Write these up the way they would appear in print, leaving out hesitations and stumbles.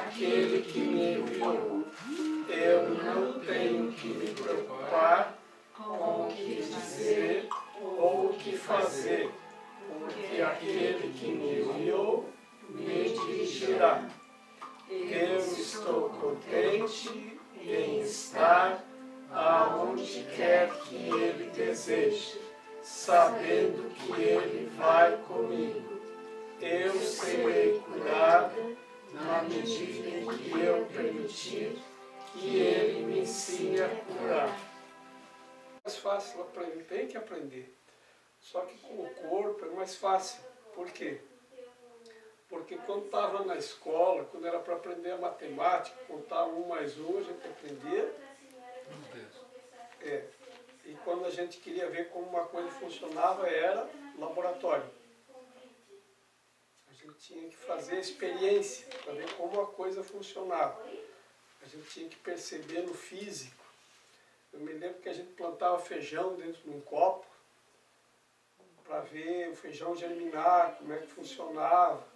aquele que me enviou. Eu não tenho que me preocupar com o que dizer ou o que fazer, porque aquele que me enviou me dirigirá. Eu estou contente em estar aonde quer que Ele deseje, sabendo que Ele vai comigo. Eu serei curada na medida em que eu permitir que Ele me ensine a curar. É mais fácil aprender, tem que aprender. Só que com o corpo é mais fácil. Por quê? Porque quando estava na escola, quando era para aprender a matemática, contar 1 mais 1, a gente aprendia. E quando a gente queria ver como uma coisa funcionava, era laboratório. A gente tinha que fazer experiência para ver como a coisa funcionava. A gente tinha que perceber no físico. Eu me lembro que a gente plantava feijão dentro de um copo para ver o feijão germinar, como é que funcionava.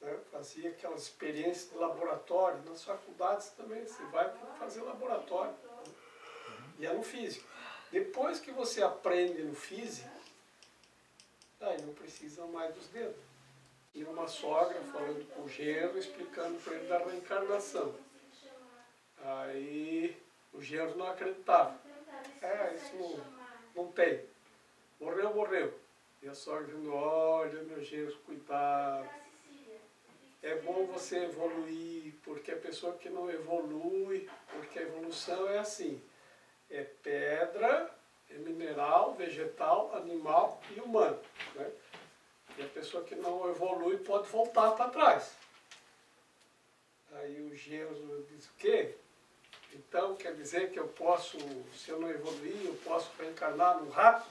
Né? Fazia aquelas experiências de laboratório. Nas faculdades também você vai fazer laboratório. E é no físico. Depois que você aprende no físico, daí não precisa mais dos dedos. E uma sogra falando com o genro, explicando para ele da reencarnação. Aí o genro não acreditava. Isso não tem. Morreu, morreu. E a sogra dizendo, olha meu genro, cuidado. É bom você evoluir, porque a pessoa que não evolui, porque a evolução é assim. É pedra, é mineral, vegetal, animal e humano. Né? E a pessoa que não evolui pode voltar para trás. Aí o genro diz o quê? Então quer dizer que eu posso, se eu não evoluir, eu posso reencarnar num rato?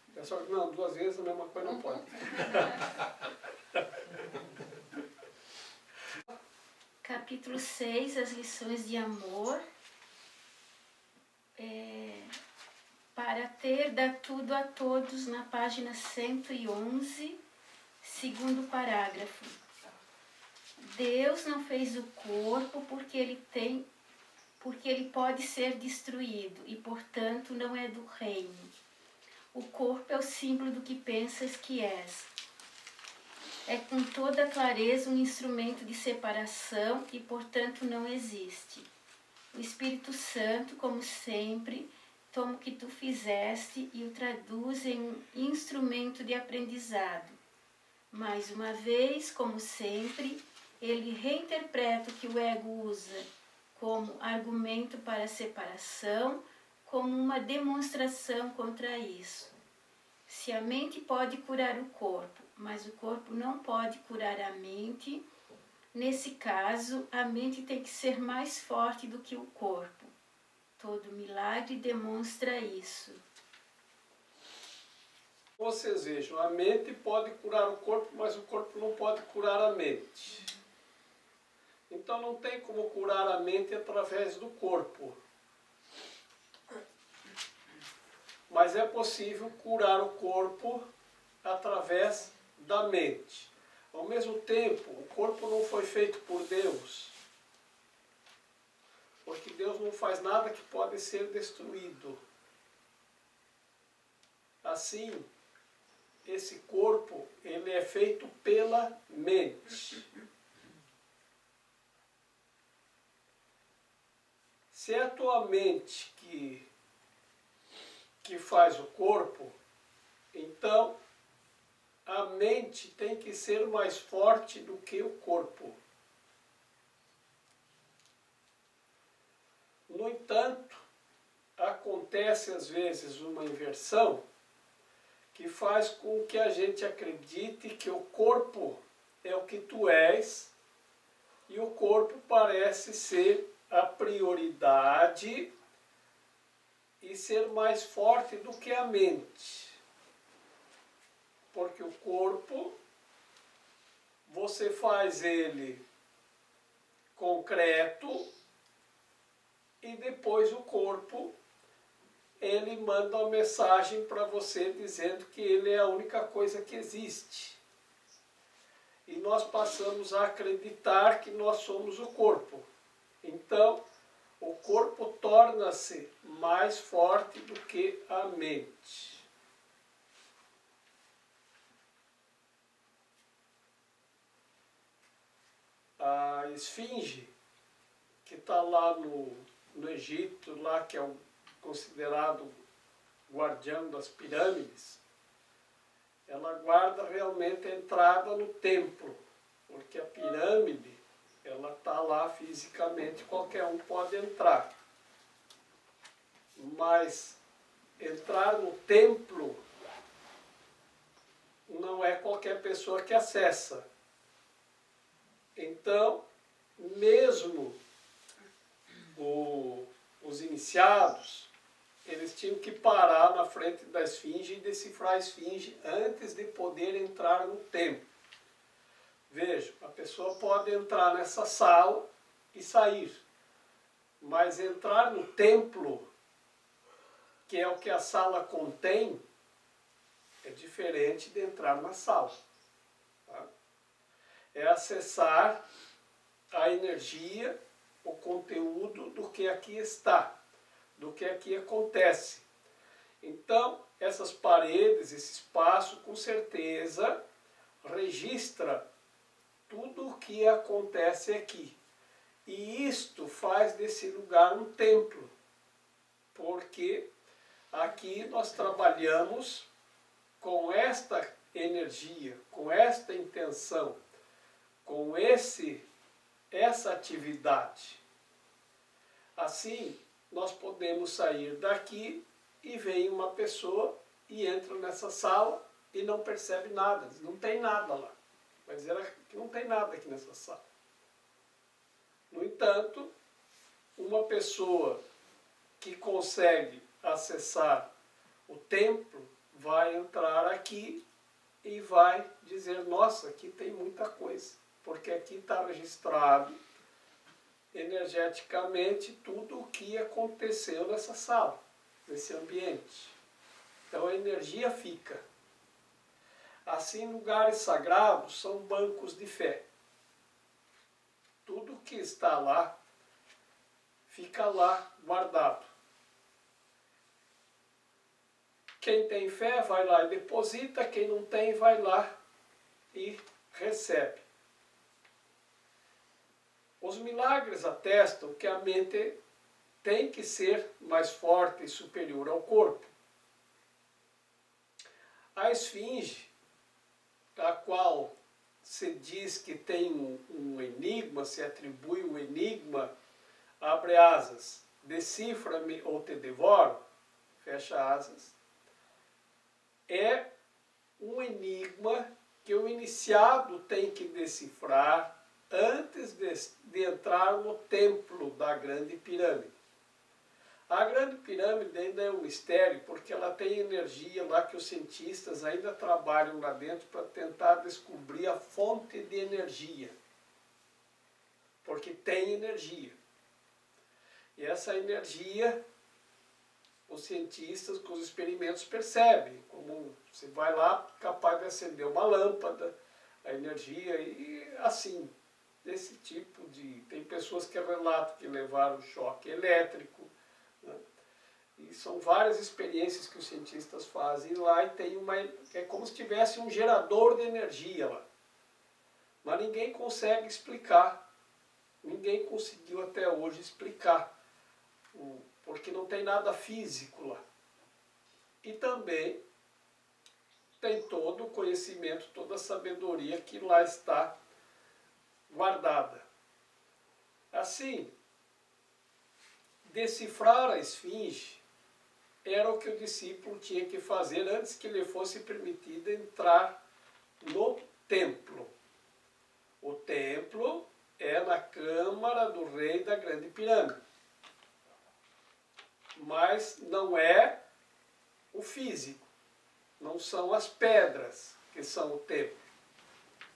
A pessoa diz, não, 2 vezes a mesma coisa não pode. Capítulo 6, as lições de amor. Para ter, dá tudo a todos, na página 111, segundo parágrafo. Deus não fez o corpo porque ele pode ser destruído e, portanto, não é do reino. O corpo é o símbolo do que pensas que és. É com toda clareza um instrumento de separação e, portanto, não existe. O Espírito Santo, como sempre, toma o que tu fizeste e o traduz em um instrumento de aprendizado. Mais uma vez, como sempre, ele reinterpreta o que o ego usa como argumento para a separação, como uma demonstração contra isso. Se a mente pode curar o corpo, mas o corpo não pode curar a mente, nesse caso, a mente tem que ser mais forte do que o corpo. Todo milagre demonstra isso. Vocês vejam, a mente pode curar o corpo, mas o corpo não pode curar a mente. Então não tem como curar a mente através do corpo. Mas é possível curar o corpo através da mente. Ao mesmo tempo, o corpo não foi feito por Deus. Porque Deus não faz nada que pode ser destruído. Assim, esse corpo, ele é feito pela mente. Se é a tua mente que faz o corpo, então a mente tem que ser mais forte do que o corpo. No entanto, acontece às vezes uma inversão que faz com que a gente acredite que o corpo é o que tu és e o corpo parece ser a prioridade e ser mais forte do que a mente. Porque o corpo, você faz ele concreto e depois o corpo, ele manda uma mensagem para você dizendo que ele é a única coisa que existe. e nós passamos a acreditar que nós somos o corpo. Então, o corpo torna-se mais forte do que a mente. A esfinge, que está lá no Egito, lá que é o considerado guardião das pirâmides, ela guarda realmente a entrada no templo, porque a pirâmide, ela está lá fisicamente, qualquer um pode entrar. Mas entrar no templo não é qualquer pessoa que acessa. Então, mesmo os iniciados, eles tinham que parar na frente da esfinge e decifrar a esfinge antes de poder entrar no templo. Veja, a pessoa pode entrar nessa sala e sair, mas entrar no templo, que é o que a sala contém, é diferente de entrar na sala. Tá? É acessar a energia, o conteúdo do que aqui está, do que aqui acontece. Então, essas paredes, esse espaço, com certeza, registra tudo o que acontece aqui. E isto faz desse lugar um templo, porque aqui nós trabalhamos com esta energia, com esta intenção, com essa atividade. Assim, nós podemos sair daqui e vem uma pessoa e entra nessa sala e não percebe nada, não tem nada lá. Vai dizer que não tem nada aqui nessa sala. No entanto, uma pessoa que consegue acessar o templo vai entrar aqui e vai dizer, nossa, aqui tem muita coisa, porque aqui está registrado energeticamente tudo o que aconteceu nessa sala, nesse ambiente. Então a energia fica. Assim, lugares sagrados são bancos de fé. Tudo que está lá, fica lá guardado. Quem tem fé vai lá e deposita, quem não tem vai lá e recebe. Os milagres atestam que a mente tem que ser mais forte e superior ao corpo. A esfinge, a qual se diz que tem um enigma, se atribui um enigma, abre asas, decifra-me ou te devoro, fecha asas, é um enigma que o iniciado tem que decifrar antes de entrar no templo da Grande Pirâmide. A Grande Pirâmide ainda é um mistério, porque ela tem energia lá que os cientistas ainda trabalham lá dentro para tentar descobrir a fonte de energia. Porque tem energia. E essa energia, os cientistas com os experimentos percebem. Como você vai lá, capaz de acender uma lâmpada, a energia, e assim, desse tipo de... Tem pessoas que relatam que levaram choque elétrico, né? E são várias experiências que os cientistas fazem lá e tem é como se tivesse um gerador de energia lá. Mas ninguém consegue explicar. Ninguém conseguiu até hoje explicar. Porque não tem nada físico lá. E também tem todo o conhecimento, toda a sabedoria que lá está guardada. Assim, decifrar a esfinge era o que o discípulo tinha que fazer antes que lhe fosse permitido entrar no templo. O templo é na câmara do rei da Grande Pirâmide. Mas não é o físico, não são as pedras que são o templo.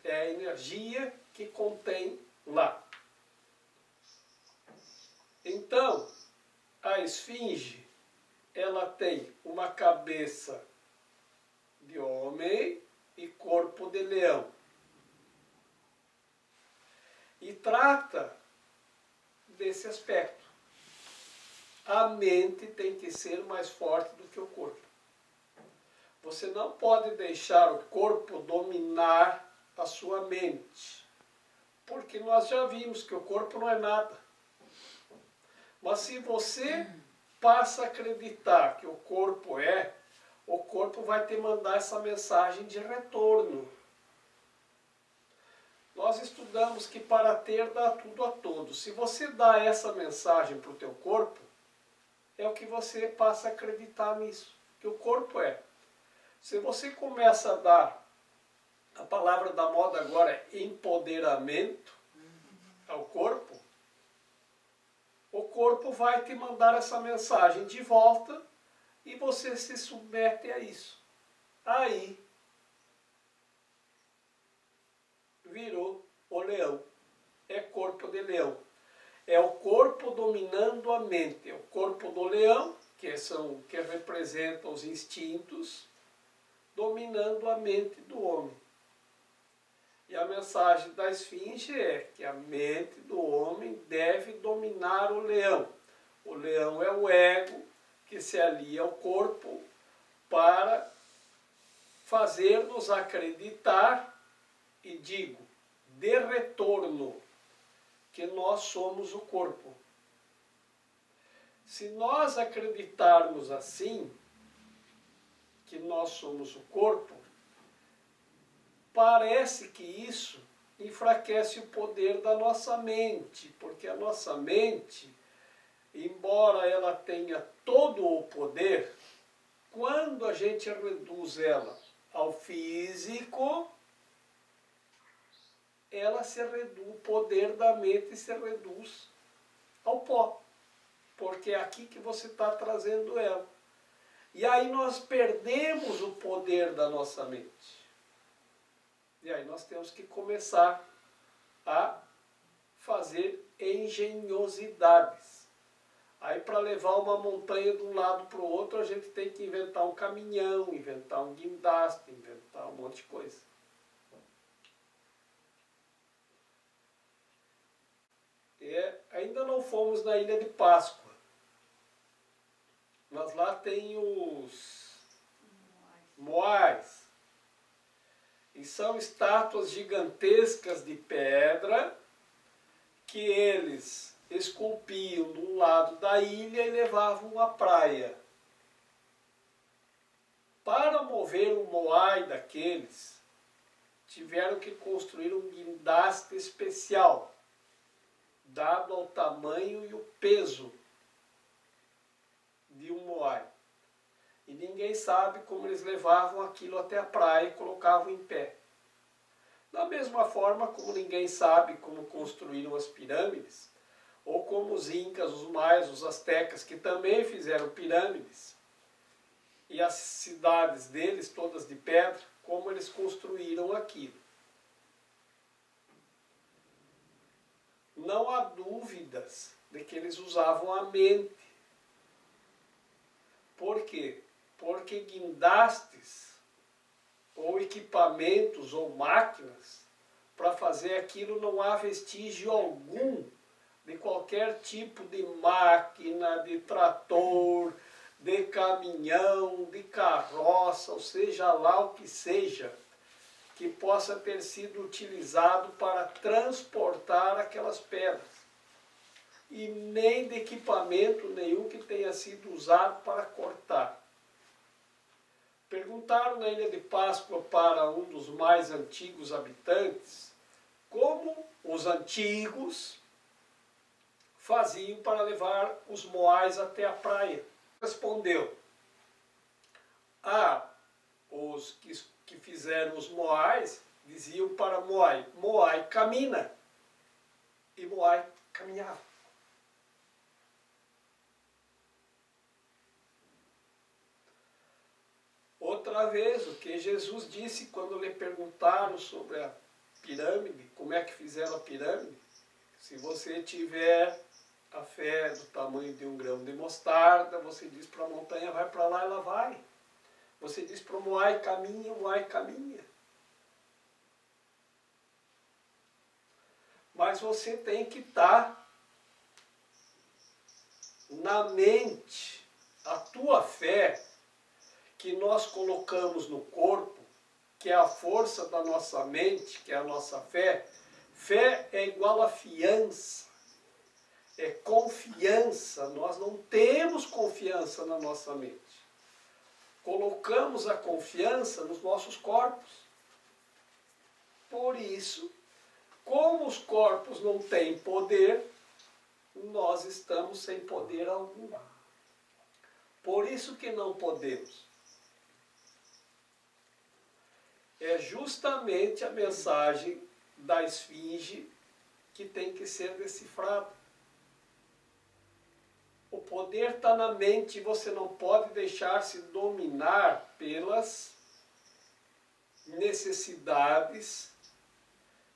É a energia que contém lá. Então, a esfinge, ela tem uma cabeça de homem e corpo de leão. e trata desse aspecto. A mente tem que ser mais forte do que o corpo. Você não pode deixar o corpo dominar a sua mente, porque nós já vimos que o corpo não é nada. Mas se você passa a acreditar que o corpo vai te mandar essa mensagem de retorno. Nós estudamos que para ter dá tudo a todos. Se você dá essa mensagem para o teu corpo, é o que você passa a acreditar nisso, que o corpo é. Se você começa a dar, a palavra da moda agora é empoderamento ao corpo, o corpo vai te mandar essa mensagem de volta e você se submete a isso. Aí virou o leão. É corpo de leão. É o corpo dominando a mente. É o corpo do leão, que representa os instintos, dominando a mente do homem. E a mensagem da esfinge é que a mente do homem deve dominar o leão. O leão é o ego que se alia ao corpo para fazer-nos acreditar, e digo, de retorno, que nós somos o corpo. Se nós acreditarmos assim, que nós somos o corpo, parece que isso enfraquece o poder da nossa mente, porque a nossa mente, embora ela tenha todo o poder, quando a gente reduz ela ao físico, o poder da mente se reduz ao pó, porque é aqui que você está trazendo ela. E aí nós perdemos o poder da nossa mente. E aí nós temos que começar a fazer engenhosidades. Aí para levar uma montanha de um lado para o outro, a gente tem que inventar um caminhão, inventar um guindaste, inventar um monte de coisa. Ainda não fomos na Ilha de Páscoa, mas lá tem os moais. E são estátuas gigantescas de pedra que eles esculpiam de um lado da ilha e levavam à praia. Para mover um moai daqueles, tiveram que construir um guindaste especial, dado ao tamanho e o peso de um moai. E ninguém sabe como eles levavam aquilo até a praia e colocavam em pé. Da mesma forma como ninguém sabe como construíram as pirâmides, ou como os incas, os maias, os astecas, que também fizeram pirâmides, e as cidades deles, todas de pedra, como eles construíram aquilo. Não há dúvidas de que eles usavam a mente. Por quê? Porque guindastes, ou equipamentos, ou máquinas, para fazer aquilo não há vestígio algum de qualquer tipo de máquina, de trator, de caminhão, de carroça, ou seja lá o que seja, que possa ter sido utilizado para transportar aquelas pedras. E nem de equipamento nenhum que tenha sido usado para cortar. Perguntaram na Ilha de Páscoa para um dos mais antigos habitantes como os antigos faziam para levar os moais até a praia. Respondeu: os que fizeram os moais diziam para Moai: Moai camina. E Moai caminhava. Outra vez, o que Jesus disse quando lhe perguntaram sobre a pirâmide, como é que fizeram a pirâmide? Se você tiver a fé do tamanho de um grão de mostarda, você diz para a montanha, vai para lá, ela vai. Você diz para o Moai, caminha, o Moai caminha. Mas você tem que estar na mente a tua fé que nós colocamos no corpo, que é a força da nossa mente, que é a nossa fé. Fé é igual a fiança, é confiança. Nós não temos confiança na nossa mente. Colocamos a confiança nos nossos corpos. Por isso, como os corpos não têm poder, nós estamos sem poder algum. Por isso que não podemos. É justamente a mensagem da esfinge que tem que ser decifrada. O poder está na mente e você não pode deixar-se dominar pelas necessidades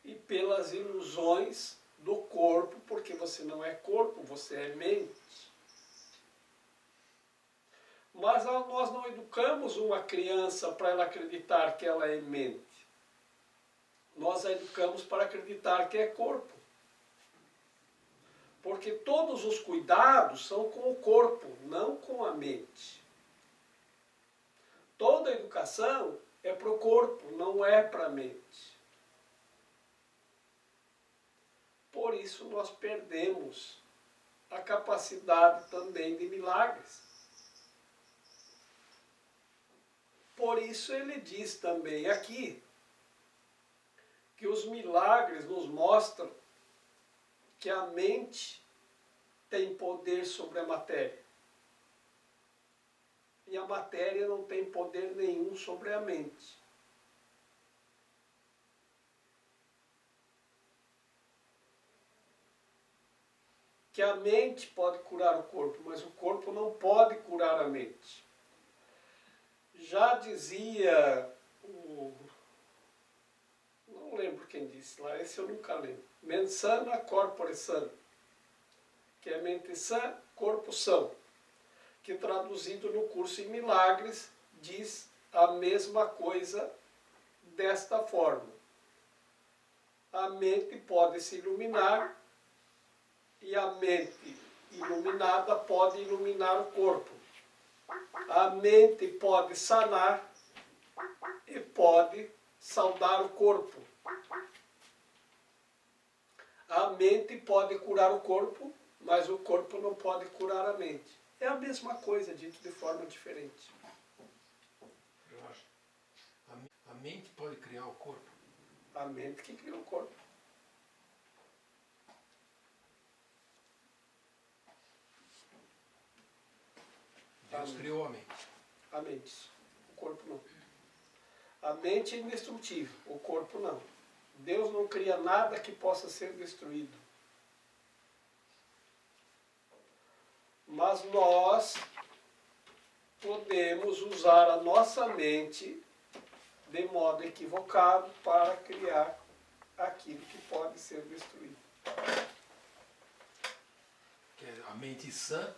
e pelas ilusões do corpo, porque você não é corpo, você é mente. Mas nós não educamos uma criança para ela acreditar que ela é mente. Nós a educamos para acreditar que é corpo. Porque todos os cuidados são com o corpo, não com a mente. Toda a educação é para o corpo, não é para a mente. Por isso nós perdemos a capacidade também de milagres. Por isso ele diz também aqui que os milagres nos mostram que a mente tem poder sobre a matéria. E a matéria não tem poder nenhum sobre a mente. Que a mente pode curar o corpo, mas o corpo não pode curar a mente. Já dizia não lembro quem disse lá, esse eu nunca lembro. Mens sana corpore sano, que é mente sã, corpo são, que traduzido no curso em milagres diz a mesma coisa desta forma. A mente pode se iluminar e a mente iluminada pode iluminar o corpo. A mente pode sanar e pode saudar o corpo. A mente pode curar o corpo, mas o corpo não pode curar a mente. É a mesma coisa, dito de forma diferente. Eu acho. A mente pode criar o corpo. A mente que cria o corpo. Deus criou a mente. A mente. O corpo não. A mente é indestrutível, o corpo não. Deus não cria nada que possa ser destruído. Mas nós podemos usar a nossa mente de modo equivocado para criar aquilo que pode ser destruído. Que a mente sã,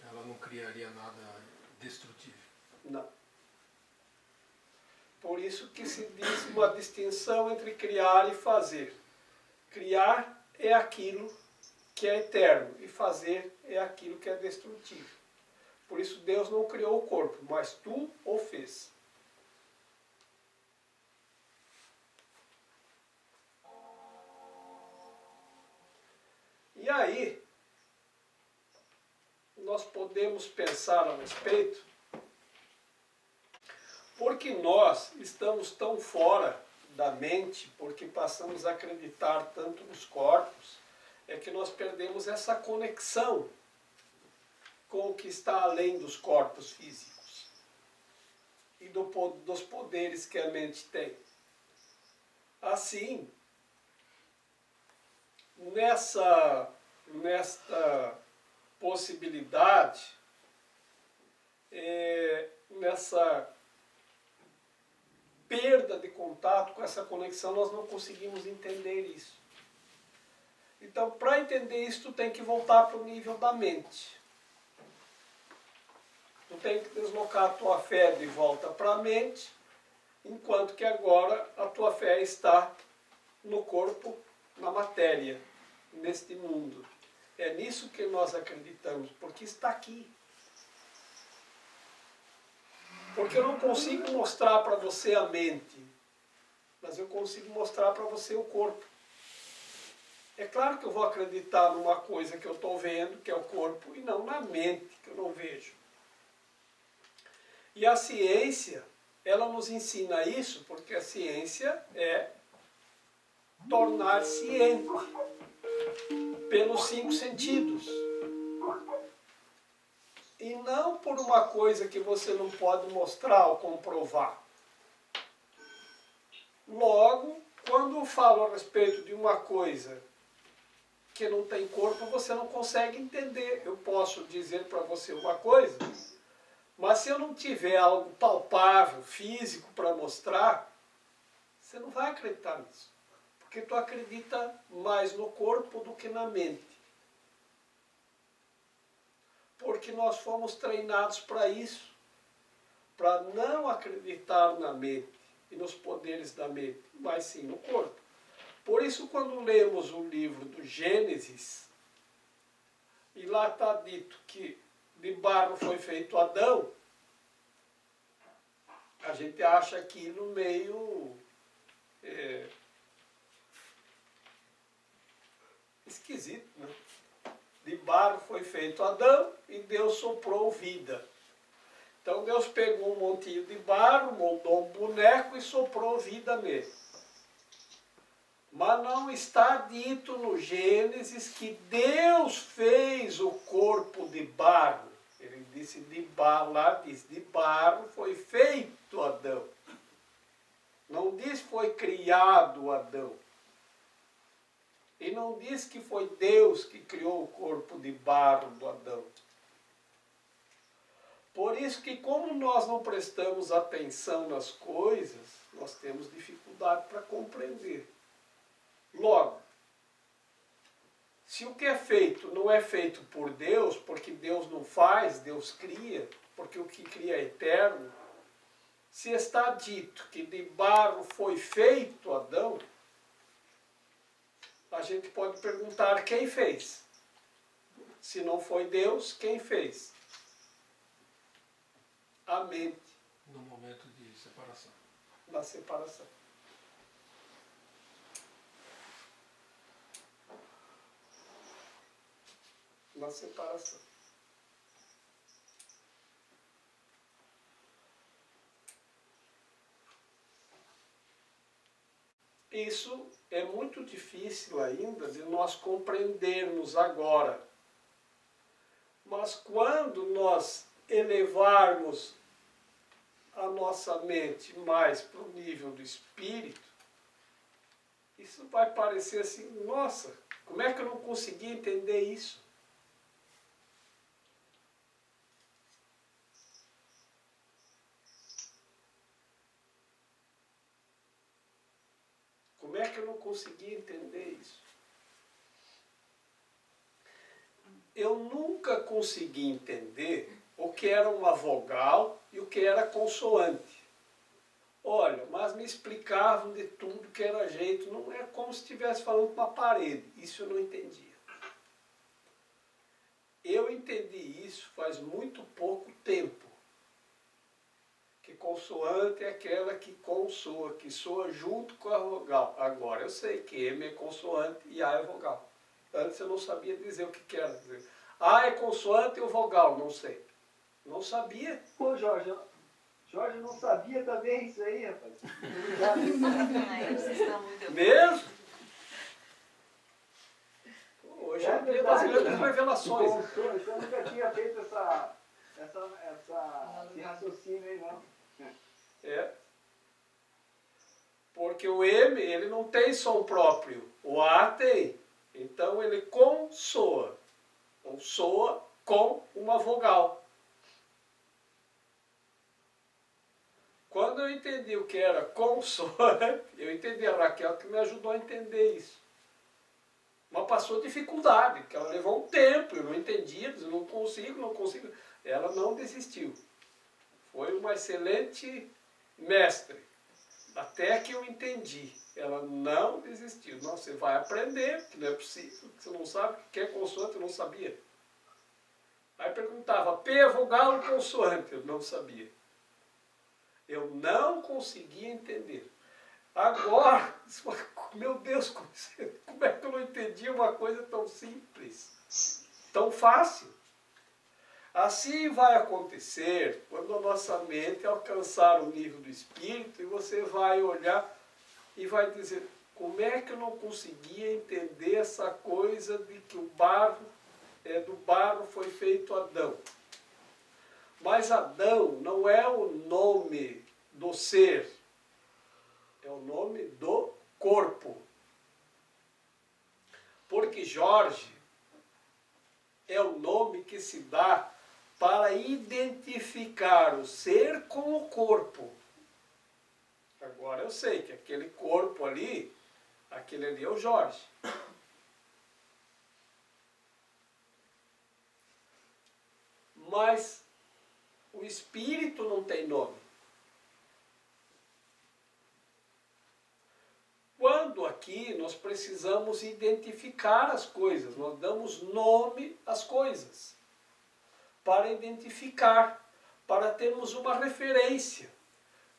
ela não criaria nada destrutivo. Não. Por isso que se diz uma distinção entre criar e fazer. Criar é aquilo que é eterno e fazer é aquilo que é destrutivo. Por isso Deus não criou o corpo, mas tu o fez. E aí, nós podemos pensar a respeito, porque nós estamos tão fora da mente, porque passamos a acreditar tanto nos corpos, é que nós perdemos essa conexão com o que está além dos corpos físicos e dos poderes que a mente tem. Assim, nesta possibilidade, nessa perda de contato com essa conexão, nós não conseguimos entender isso. Então, para entender isso, tu tem que voltar para o nível da mente. Tu tem que deslocar a tua fé de volta para a mente, enquanto que agora a tua fé está no corpo na matéria, neste mundo. É nisso que nós acreditamos, porque está aqui. Porque eu não consigo mostrar para você a mente, mas eu consigo mostrar para você o corpo. É claro que eu vou acreditar numa coisa que eu estou vendo, que é o corpo, e não na mente, que eu não vejo. E a ciência, ela nos ensina isso, porque a ciência é tornar ciente pelos 5 sentidos. E não por uma coisa que você não pode mostrar ou comprovar. Logo, quando eu falo a respeito de uma coisa que não tem corpo, você não consegue entender. Eu posso dizer para você uma coisa, mas se eu não tiver algo palpável, físico para mostrar, você não vai acreditar nisso. Porque tu acredita mais no corpo do que na mente. Porque nós fomos treinados para isso, para não acreditar na mente e nos poderes da mente, mas sim no corpo. Por isso, quando lemos o livro do Gênesis, e lá está dito que de barro foi feito Adão, a gente acha aquilo meio esquisito, né? De barro foi feito Adão e Deus soprou vida. Então Deus pegou um montinho de barro, moldou um boneco e soprou vida nele. Mas não está dito no Gênesis que Deus fez o corpo de barro. Ele disse de barro, lá diz, de barro foi feito Adão. Não diz foi criado Adão. E não diz que foi Deus que criou o corpo de barro do Adão. Por isso que como nós não prestamos atenção nas coisas, nós temos dificuldade para compreender. Logo, se o que é feito não é feito por Deus, porque Deus não faz, Deus cria, porque o que cria é eterno, se está dito que de barro foi feito Adão, a gente pode perguntar quem fez. Se não foi Deus, quem fez? A mente. No momento de separação. Na separação. Na separação. Isso é muito difícil ainda de nós compreendermos agora. Mas quando nós elevarmos a nossa mente mais para o nível do espírito, isso vai parecer assim, nossa, como é que eu não consegui entender isso? Como é que eu não consegui entender isso? Eu nunca consegui entender o que era uma vogal e o que era consoante. Olha, mas me explicavam de tudo que era jeito, não é como se estivesse falando com uma parede. Isso eu não entendia. Eu entendi isso faz muito pouco tempo. Que consoante é aquela que consoa, que soa junto com a vogal. Agora eu sei que M é consoante e A é vogal. Antes eu não sabia dizer o que era. A é consoante ou vogal, não sei. Não sabia. Pô, Jorge não sabia também isso aí, rapaz. Vocês estão muito Mesmo? Hoje é dia das verdade, grandes revelações. Eu nunca tinha feito esse raciocínio aí, não. É. Porque o M, ele não tem som próprio. O A tem. Então ele consoa. Ou soa com uma vogal. Quando eu entendi o que era consoante, eu entendi a Raquel que me ajudou a entender isso. Mas passou dificuldade, porque ela levou um tempo, eu não entendi, eu não consigo. Ela não desistiu. Foi uma excelente mestre, até que eu entendi. Ela não desistiu. Não, você vai aprender, que não é possível, que você não sabe o que é consoante, eu não sabia. Aí perguntava, P, vogal ou consoante? Eu não sabia. Eu não conseguia entender. Agora, meu Deus, como é que eu não entendi uma coisa tão simples, tão fácil? Assim vai acontecer quando a nossa mente alcançar o nível do Espírito e você vai olhar e vai dizer, como é que eu não conseguia entender essa coisa de que o barro, do barro foi feito Adão? Mas Adão não é o nome do ser, é o nome do corpo. Porque Jorge é o nome que se dá para identificar o ser com o corpo. Agora eu sei que aquele corpo ali, aquele ali é o Jorge. Mas o espírito não tem nome. Quando aqui nós precisamos identificar as coisas, nós damos nome às coisas, para identificar, para termos uma referência.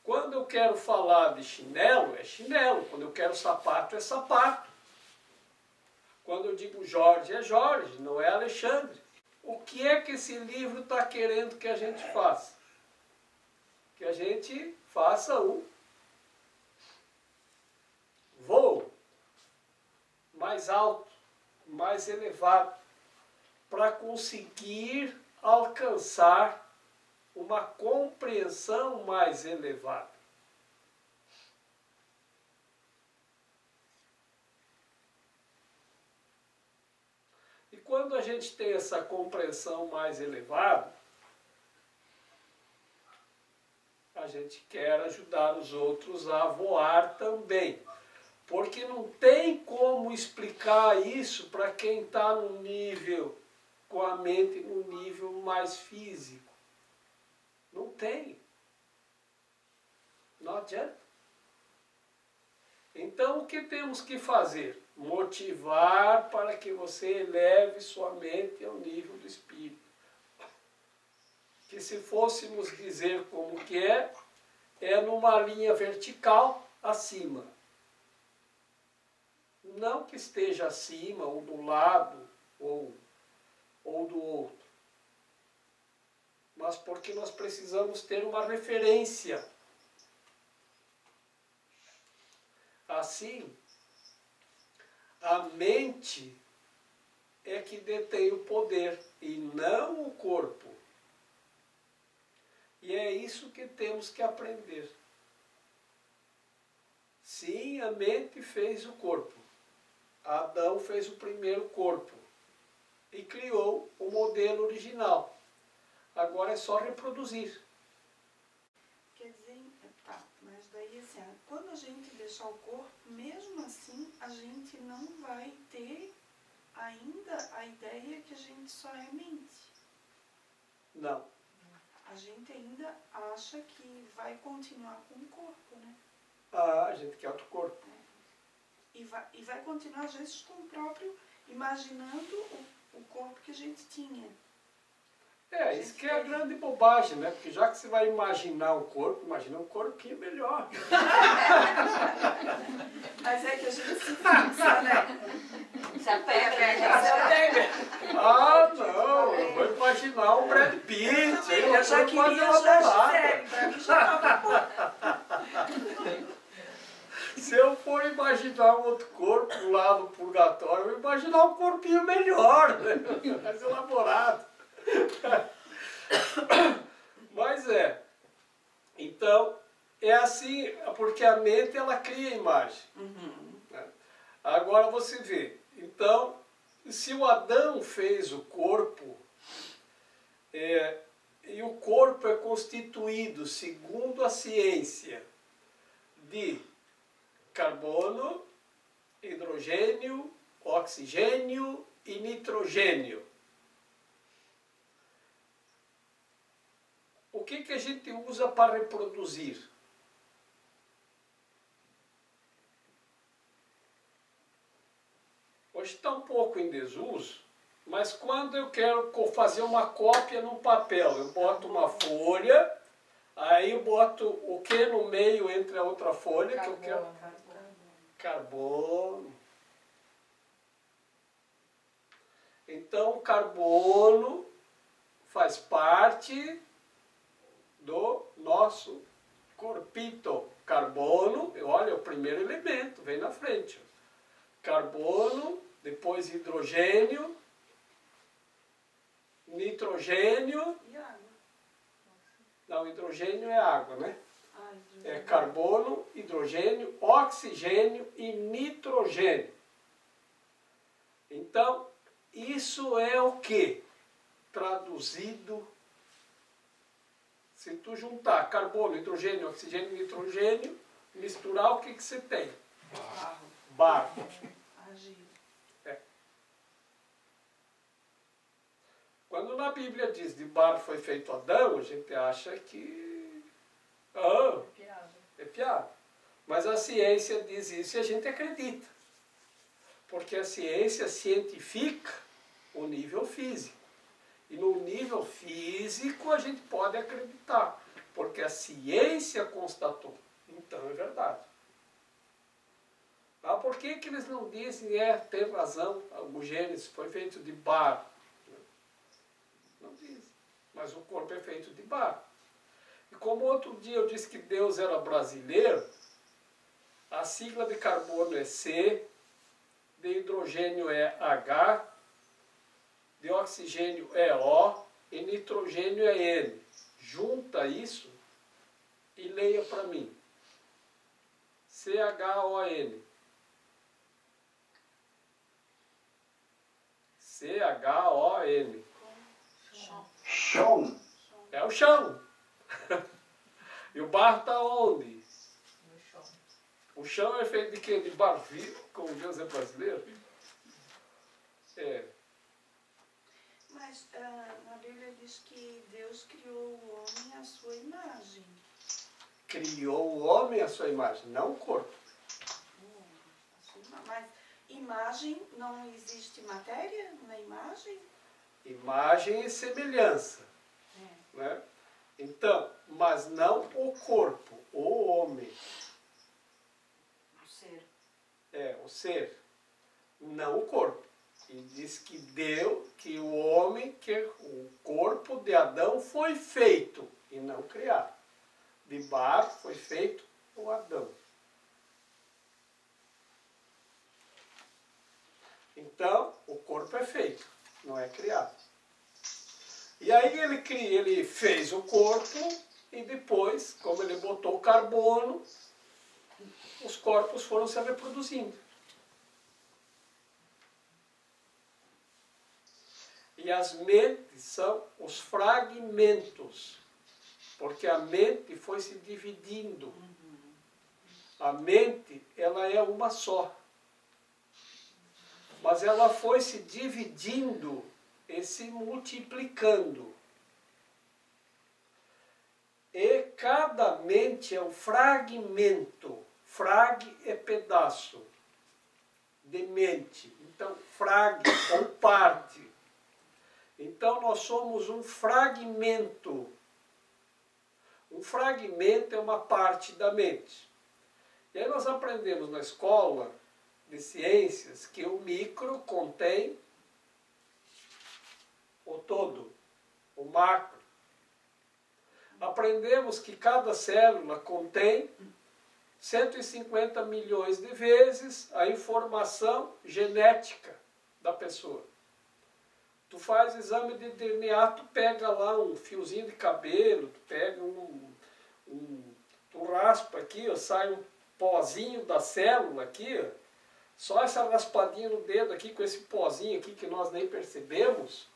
Quando eu quero falar de chinelo, é chinelo. Quando eu quero sapato, é sapato. Quando eu digo Jorge, é Jorge, não é Alexandre. O que é que esse livro está querendo que a gente faça? Que a gente faça o voo mais alto, mais elevado, para conseguir alcançar uma compreensão mais elevada. E quando a gente tem essa compreensão mais elevada, a gente quer ajudar os outros a voar também. Porque não tem como explicar isso para quem está no nível, com a mente no nível mais físico. Não tem. Não adianta. Então o que temos que fazer? Motivar para que você eleve sua mente ao nível do Espírito. Que se fôssemos dizer como que é numa linha vertical acima. Não que esteja acima, ou do lado, ou do outro. Mas porque nós precisamos ter uma referência. Assim, a mente é que detém o poder, e não o corpo. E é isso que temos que aprender. Sim, a mente fez o corpo. Adão fez o primeiro corpo e criou o modelo original. Agora é só reproduzir. Quer dizer, tá, mas daí assim, quando a gente deixar o corpo, mesmo assim, a gente não vai ter ainda a ideia que a gente só é mente. Não. A gente ainda acha que vai continuar com o corpo, né? Ah, a gente quer outro corpo. E vai continuar, às vezes, com o próprio, imaginando o corpo que a gente tinha. Isso que é a grande bobagem, né? Porque já que você vai imaginar um corpo, imagina um corpinho melhor. Mas é que a gente se fixa, né? Se apega, né? Ah, não, eu vou imaginar um Brad Pitt, Eu já queria já Gisele, pra mim já tava bom. Se eu for imaginar um outro corpo lá no purgatório, eu vou imaginar um corpinho melhor, né? Mais elaborado. Mas então, é assim, porque a mente ela cria imagem. Né? Agora você vê, então, se o Adão fez o corpo, e o corpo é constituído, segundo a ciência, de carbono, hidrogênio, oxigênio e nitrogênio. O que a gente usa para reproduzir? hoje está um pouco em desuso, mas quando eu quero fazer uma cópia no papel, eu boto uma folha, aí eu boto o que no meio entre a outra folha que eu quero? Carbono. Então, o carbono faz parte do nosso corpito. Carbono, olha, é o primeiro elemento, vem na frente. Carbono, depois hidrogênio, nitrogênio. E água? Não, hidrogênio é água, né? Hidrogênio. É carbono, hidrogênio, oxigênio e nitrogênio. Então, isso é o que? Traduzido, se tu juntar carbono, hidrogênio, oxigênio e nitrogênio, misturar, o que você tem? Barro. Barro. Argila. Quando na Bíblia diz de barro foi feito Adão, a gente acha que é piada. Mas a ciência diz isso e a gente acredita. Porque a ciência cientifica o nível físico. E no nível físico a gente pode acreditar. Porque a ciência constatou. Então é verdade. Ah, por que eles não dizem, tem razão, o Gênesis foi feito de barro? Não dizem. Mas o corpo é feito de barro. E como outro dia eu disse que Deus era brasileiro, a sigla de carbono é C, de hidrogênio é H, de oxigênio é O e nitrogênio é N. Junta isso e leia para mim. CHON. CHON. Chão. É o chão. E o barro está onde? No chão. O chão é feito de quê? De barro vivo, como Deus é brasileiro? É. Mas na Bíblia diz que Deus criou o homem à sua imagem. Criou o homem à sua imagem, não o corpo. Mas imagem, não existe matéria na imagem? Imagem e semelhança. Né? Então, mas não o corpo, o homem. O ser. É, o ser. Não o corpo. E diz que deu, que o homem, que o corpo de Adão foi feito e não criado. De barro foi feito o Adão. Então, o corpo é feito, não é criado. E aí ele fez o corpo e depois, como ele botou carbono, os corpos foram se reproduzindo. E as mentes são os fragmentos, porque a mente foi se dividindo. A mente, ela é uma só. Mas ela foi se dividindo e se multiplicando. E cada mente é um fragmento. Frag é pedaço de mente. Então, frag ou parte. Então, nós somos um fragmento. Um fragmento é uma parte da mente. E aí nós aprendemos na escola de ciências que o micro contém o todo, o macro. Aprendemos que cada célula contém 150 milhões de vezes a informação genética da pessoa. Tu faz exame de DNA, tu pega lá um fiozinho de cabelo, tu pega tu raspa aqui, ó, sai um pozinho da célula aqui, ó, só essa raspadinha no dedo aqui, com esse pozinho aqui que nós nem percebemos,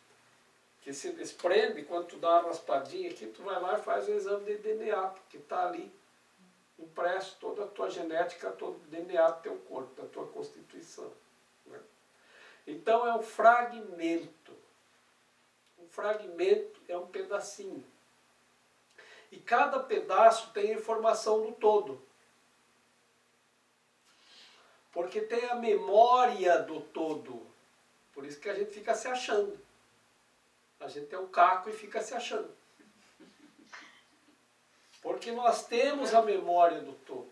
que se desprende quando tu dá uma raspadinha aqui, tu vai lá e faz o exame de DNA, porque está ali impresso toda a tua genética, todo o DNA do teu corpo, da tua constituição. Né? Então é um fragmento. Um fragmento é um pedacinho. E cada pedaço tem informação do todo. Porque tem a memória do todo. Por isso que a gente fica se achando. A gente é um caco e fica se achando. Porque nós temos a memória do todo.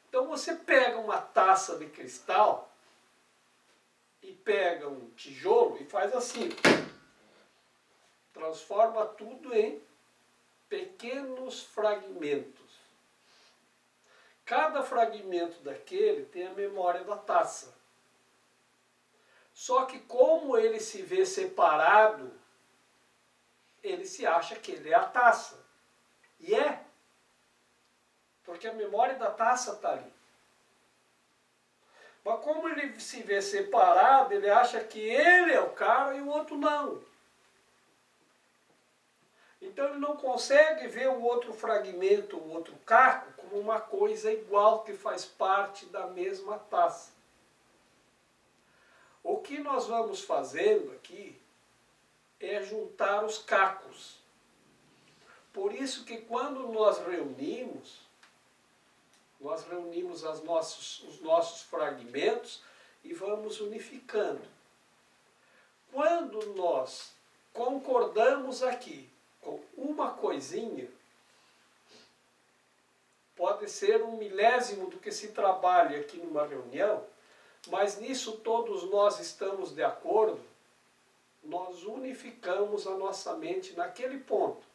Então você pega uma taça de cristal e pega um tijolo e faz assim. Transforma tudo em pequenos fragmentos. Cada fragmento daquele tem a memória da taça. Só que como ele se vê separado, ele se acha que ele é a taça. E é. Porque a memória da taça está ali. Mas como ele se vê separado, ele acha que ele é o cara e o outro não. Então ele não consegue ver o outro fragmento, o outro caco, como uma coisa igual que faz parte da mesma taça. O que nós vamos fazendo aqui é juntar os cacos. Por isso que quando nós reunimos os nossos fragmentos e vamos unificando. Quando nós concordamos aqui com uma coisinha, pode ser 1/1000 do que se trabalha aqui numa reunião, mas nisso todos nós estamos de acordo, nós unificamos a nossa mente naquele ponto.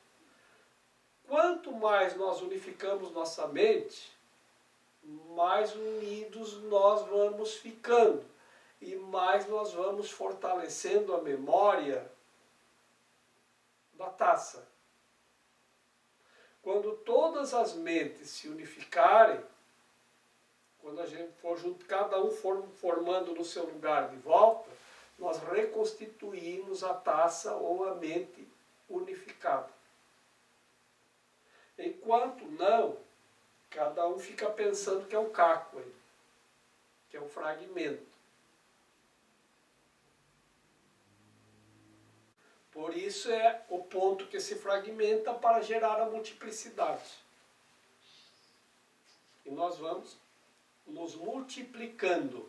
Quanto mais nós unificamos nossa mente, mais unidos nós vamos ficando e mais nós vamos fortalecendo a memória da taça. Quando todas as mentes se unificarem, quando a gente for junto, cada um formando no seu lugar de volta, nós reconstituímos a taça ou a mente unificada. Enquanto não, cada um fica pensando que é um caco aí, que é um fragmento. Por isso é o ponto que se fragmenta para gerar a multiplicidade. E nós vamos nos multiplicando.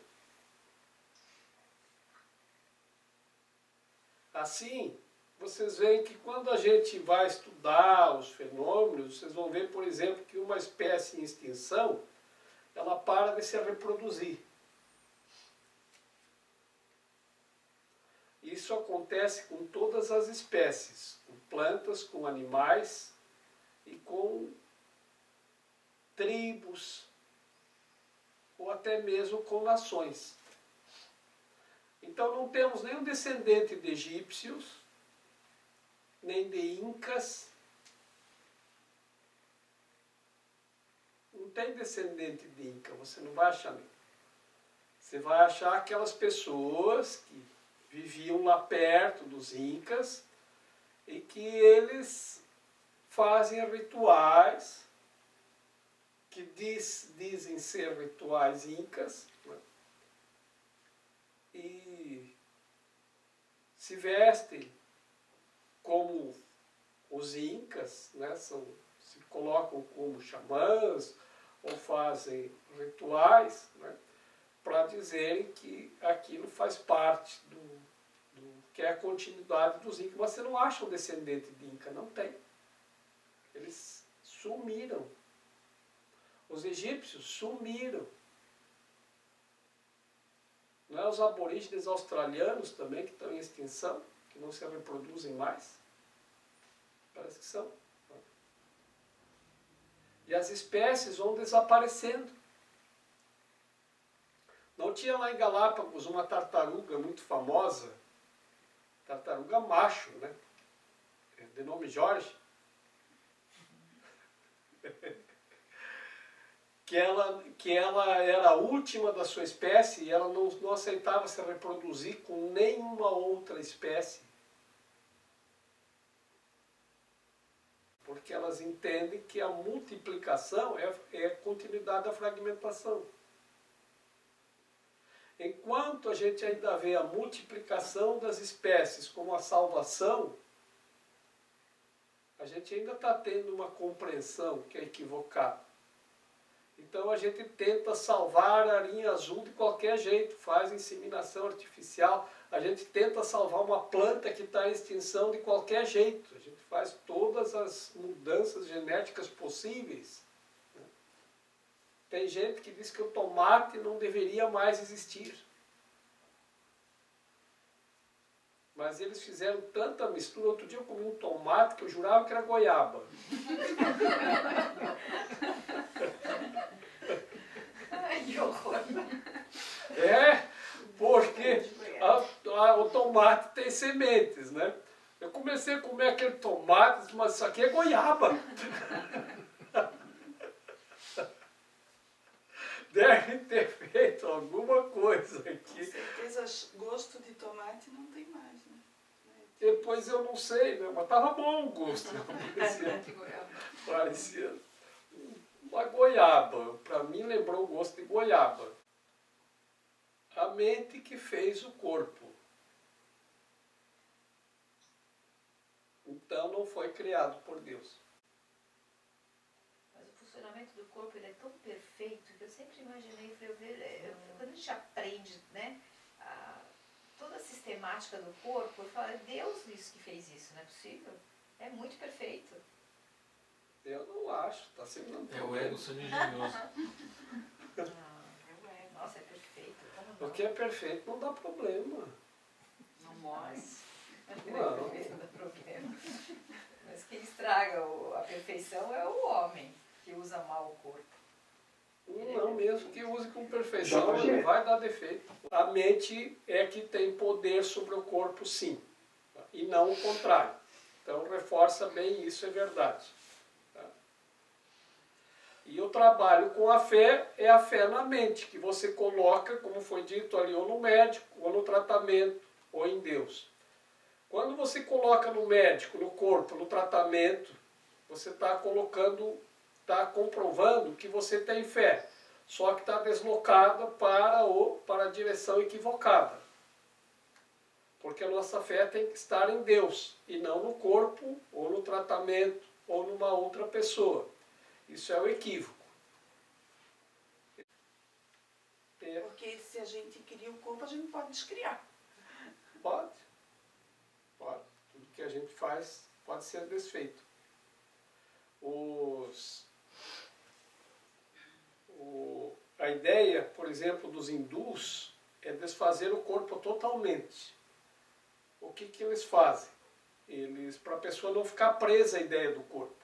Assim, vocês veem que quando a gente vai estudar os fenômenos, vocês vão ver, por exemplo, que uma espécie em extinção, ela para de se reproduzir. Isso acontece com todas as espécies, com plantas, com animais e com tribos, ou até mesmo com nações. Então não temos nenhum descendente de egípcios, nem de incas. Não tem descendente de inca, você não vai achar nem. Você vai achar aquelas pessoas que viviam lá perto dos incas e que eles fazem rituais que dizem ser rituais incas, né? E se vestem como os incas, né? Se colocam como xamãs ou fazem rituais, né? Para dizerem que aquilo faz parte do que é a continuidade dos incas. Mas você não acha um descendente de inca, não tem. Eles sumiram. Os egípcios sumiram. Não é os aborígenes australianos também que estão em extinção, que não se reproduzem mais? Parece que são. E as espécies vão desaparecendo. Não tinha lá em Galápagos uma tartaruga muito famosa, tartaruga macho, né? De nome Jorge. que ela era a última da sua espécie e ela não aceitava se reproduzir com nenhuma outra espécie. Porque elas entendem que a multiplicação é a continuidade da fragmentação. Enquanto a gente ainda vê a multiplicação das espécies como a salvação, a gente ainda está tendo uma compreensão que é equivocada. Então a gente tenta salvar a arinha azul de qualquer jeito, faz inseminação artificial, a gente tenta salvar uma planta que está em extinção de qualquer jeito, a gente faz todas as mudanças genéticas possíveis. Tem gente que diz que o tomate não deveria mais existir. Mas eles fizeram tanta mistura. Outro dia eu comi um tomate que eu jurava que era goiaba. Ai, que horror. É, porque o tomate tem sementes, né? Eu comecei a comer aquele tomate, mas isso aqui é goiaba. Deve ter feito alguma coisa Com aqui. certeza, gosto de tomate não tem mais, né? Depois eu não sei, né? Mas estava bom o gosto. De goiaba. Parecia uma goiaba. Para mim lembrou o gosto de goiaba. A mente que fez o corpo. Então não foi criado por Deus. Mas o funcionamento do corpo ele é tão perfeito que eu sempre imaginei, quando a gente aprende, né, toda a sistemática do corpo, eu falo, é Deus isso que fez isso, não é possível? É muito perfeito. Eu não acho, está sempre dando É o problema. ego sendo engenhoso. Nossa, é perfeito. Como O que é perfeito não dá problema. não morre. Não. Perfeito não dá problema. Mas quem estraga a perfeição é o homem, que usa mal o corpo. Não, mesmo que use com perfeição, ele vai dar defeito. A mente é que tem poder sobre o corpo, sim. E não o contrário. Então reforça bem isso, é verdade. E o trabalho com a fé é a fé na mente, que você coloca, como foi dito ali, ou no médico, ou no tratamento, ou em Deus. Quando você coloca no médico, no corpo, no tratamento, você está colocando, está comprovando que você tem fé, só que está deslocada para a direção equivocada. Porque a nossa fé tem que estar em Deus, e não no corpo, ou no tratamento, ou numa outra pessoa. Isso é o equívoco. Porque se a gente cria o corpo, a gente pode descriar. Pode. Pode. Tudo que a gente faz pode ser desfeito. A ideia, por exemplo, dos hindus é desfazer o corpo totalmente. O que eles fazem? Para a pessoa não ficar presa à ideia do corpo.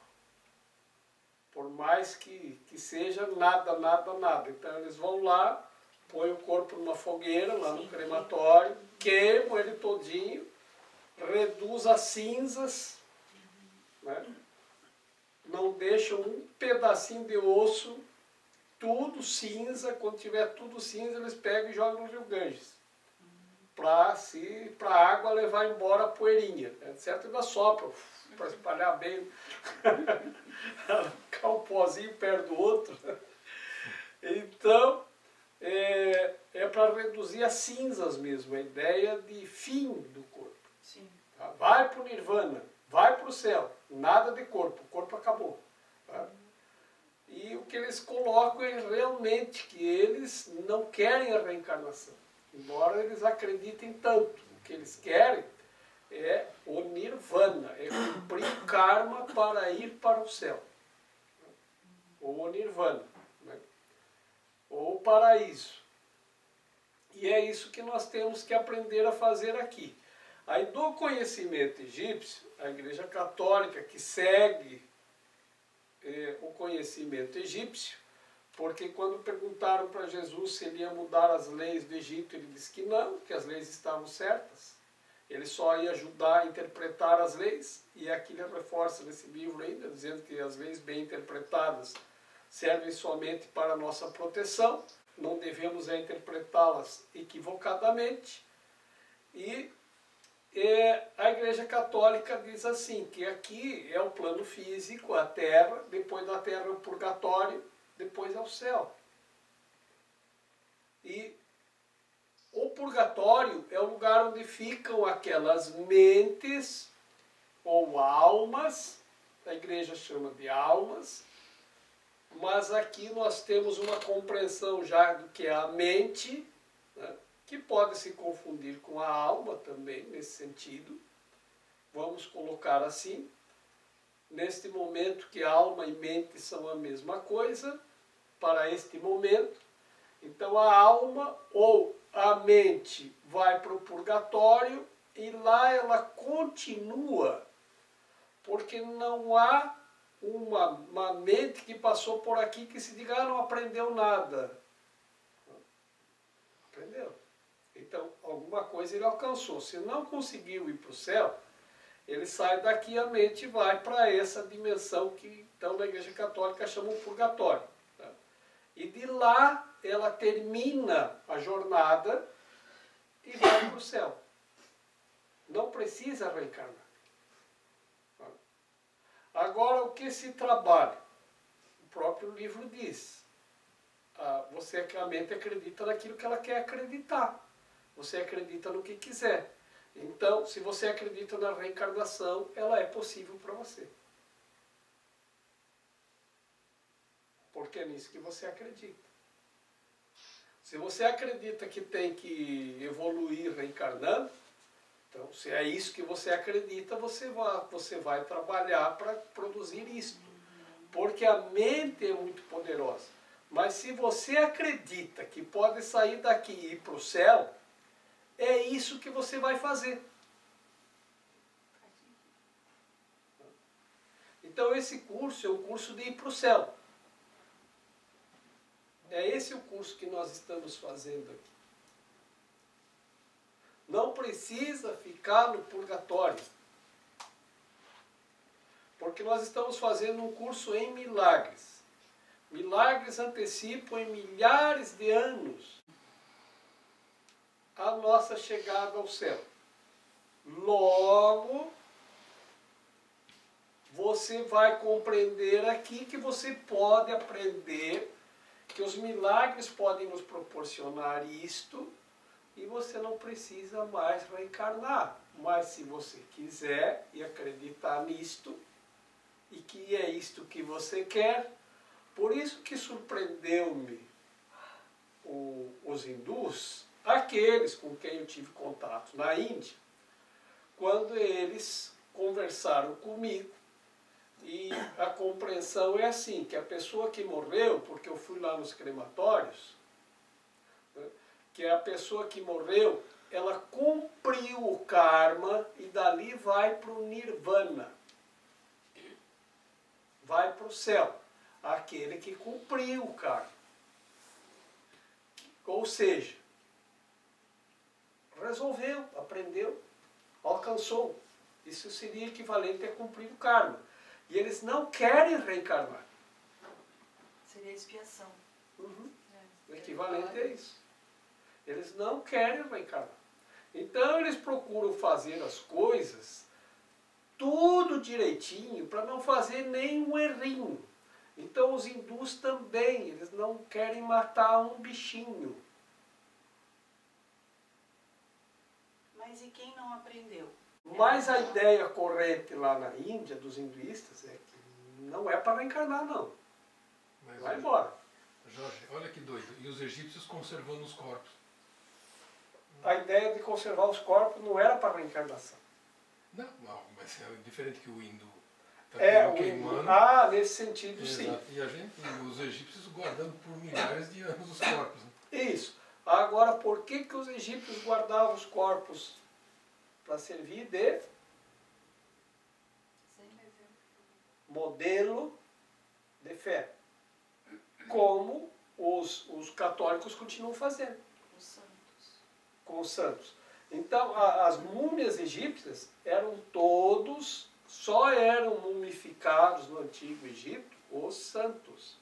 Por mais que seja nada, nada, nada. Então eles vão lá, põem o corpo numa fogueira, lá no crematório, queimam ele todinho, reduz as cinzas, né? Não deixam um pedacinho de osso, tudo cinza. Quando tiver tudo cinza, eles pegam e jogam no Rio Ganges. Para a água levar embora a poeirinha. É certo? Ainda sopra, para espalhar bem. Ficar um pozinho perto do outro. Então, é para reduzir as cinzas mesmo, a ideia de fim do corpo. Sim. Tá? Vai para o nirvana, vai para o céu, nada de corpo, o corpo acabou. Tá? E o que eles colocam é realmente que eles não querem a reencarnação, embora eles acreditem tanto. O que eles querem é o nirvana, é cumprir o karma para ir para o céu. Ou o nirvana, né? Ou o paraíso. E é isso que nós temos que aprender a fazer aqui. Aí do conhecimento egípcio, a Igreja Católica que segue o conhecimento egípcio, porque quando perguntaram para Jesus se ele ia mudar as leis do Egito, ele disse que não, que as leis estavam certas. Ele só ia ajudar a interpretar as leis, e aqui ele reforça nesse livro ainda, dizendo que as leis bem interpretadas servem somente para a nossa proteção, não devemos interpretá-las equivocadamente. E a Igreja Católica diz assim, que aqui é o plano físico, a Terra, depois da Terra é o purgatório, depois é o céu. E o purgatório é o lugar onde ficam aquelas mentes ou almas, a Igreja chama de almas, mas aqui nós temos uma compreensão já do que é a mente, né, que pode se confundir com a alma também, nesse sentido. Vamos colocar assim, neste momento que alma e mente são a mesma coisa, para este momento. Então a alma ou a mente vai para o purgatório e lá ela continua, porque não há uma mente que passou por aqui que se diga, não aprendeu nada. Aprendeu. Então, alguma coisa ele alcançou. Se não conseguiu ir para o céu, ele sai daqui, a mente vai para essa dimensão que então na Igreja Católica chamam purgatório. Tá? E de lá ela termina a jornada e vai para o céu. Não precisa reencarnar. Agora, o que se trabalha? O próprio livro diz. Você, a mente acredita naquilo que ela quer acreditar. Você acredita no que quiser. Então, se você acredita na reencarnação, ela é possível para você. Porque é nisso que você acredita. Se você acredita que tem que evoluir reencarnando, então, se é isso que você acredita, você vai trabalhar para produzir isto. Porque a mente é muito poderosa. Mas se você acredita que pode sair daqui e ir para o céu, é isso que você vai fazer. Então esse curso é um curso de ir para o céu. É esse o curso que nós estamos fazendo aqui. Não precisa ficar no purgatório. Porque nós estamos fazendo um curso em milagres. Milagres antecipam em milhares de anos a nossa chegada ao céu. Logo, você vai compreender aqui que você pode aprender que os milagres podem nos proporcionar isto e você não precisa mais reencarnar. Mas se você quiser e acreditar nisto e que é isto que você quer, por isso que surpreendeu-me os hindus, aqueles com quem eu tive contato na Índia, quando eles conversaram comigo, e a compreensão é assim, que a pessoa que morreu, porque eu fui lá nos crematórios, né, que a pessoa que morreu, ela cumpriu o karma e dali vai para o nirvana, vai para o céu, aquele que cumpriu o karma. Ou seja, resolveu, aprendeu, alcançou. Isso seria equivalente a cumprir o karma. E eles não querem reencarnar. Seria expiação. Uhum. O equivalente é isso. Eles não querem reencarnar. Então eles procuram fazer as coisas tudo direitinho para não fazer nenhum errinho. Então os hindus também, eles não querem matar um bichinho. Mas e quem não aprendeu? Mas a ideia corrente lá na Índia, dos hinduístas, é que não é para reencarnar, não. Mas, Vai embora. Jorge, olha que doido. E os egípcios conservando os corpos. A ideia de conservar os corpos não era para reencarnação. Não, mas é diferente que o hindu. Tá É, queimando. nesse sentido, sim. Exato. E a gente, os egípcios guardando por milhares de anos os corpos. Né? Isso. Agora, por que os egípcios guardavam os corpos? Para servir de modelo de fé. Como os católicos continuam fazendo. Os santos. Com os santos. Então, as múmias egípcias eram todos, só eram mumificados no Antigo Egito os santos.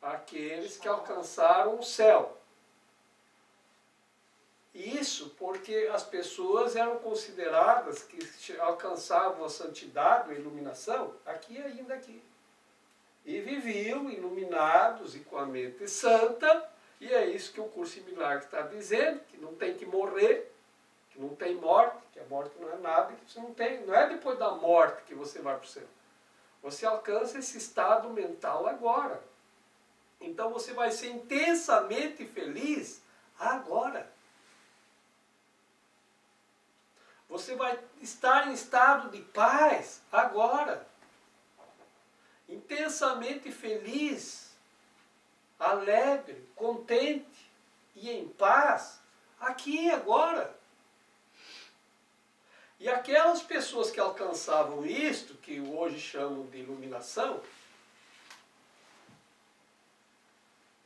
Aqueles que alcançaram o céu. Isso porque as pessoas eram consideradas que alcançavam a santidade, a iluminação, aqui e ainda aqui. E viviam iluminados e com a mente santa, e é isso que o curso de milagres está dizendo, que não tem que morrer, que não tem morte, que a morte não é nada, que você não é depois da morte que você vai para o céu. Você alcança esse estado mental agora. Então você vai ser intensamente feliz agora. Você vai estar em estado de paz agora. Intensamente feliz, alegre, contente e em paz aqui e agora. E aquelas pessoas que alcançavam isto, que hoje chamam de iluminação,